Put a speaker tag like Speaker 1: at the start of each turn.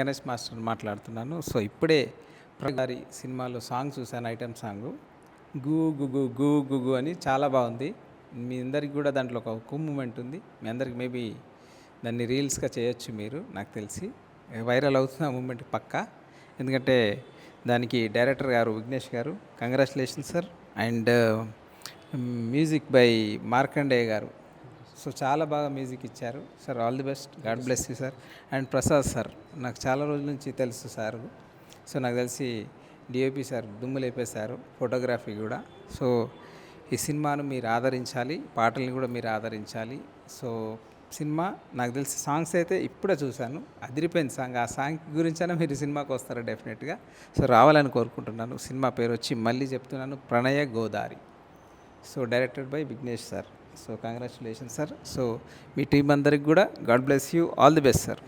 Speaker 1: Ganesh master మాట్లాడుతున్నాను. So ఇప్పుడే గారి సినిమాలో సాంగ్ చూశాను, ఐటెమ్ సాంగు. గూ గుగు గూ గుగు అని చాలా బాగుంది. మీ అందరికి కూడా దాంట్లో ఒక మూమెంట్ ఉంది. మీ అందరికి మేబీ దాన్ని రీల్స్గా చేయొచ్చు మీరు, నాకు తెలిసి వైరల్ అవుతుంది ఆ మూమెంట్ పక్కా. ఎందుకంటే దానికి డైరెక్టర్ గారు విఘ్నేష్ గారు, congratulation sir. And music by Markandeya గారు. సో చాలా బాగా మ్యూజిక్ ఇచ్చారు sir. All the best, God bless you sir. And Prasad sir, నాకు చాలా రోజుల నుంచి తెలుసు సార్. సో నాకు తెలిసి డిఓపి సార్ దుమ్ము లేపేశారు, ఫోటోగ్రఫీ కూడా. సో ఈ సినిమాను మీరు ఆదరించాలి, పాటల్ని కూడా మీరు ఆదరించాలి. సో సినిమా నాకు తెలిసి సాంగ్స్ అయితే ఇప్పుడే చూశాను, అదిరిపోయింది సాంగ్. ఆ సాంగ్ గురించైనా మీరు సినిమాకి వస్తారు డెఫినెట్గా. సో రావాలని కోరుకుంటున్నాను. సినిమా పేరు వచ్చి మళ్ళీ చెప్తున్నాను, ప్రణయ Godari. So directed by Vignesh sir. So congratulation sir. So me team అందరికి కూడా God bless you, all the best sir.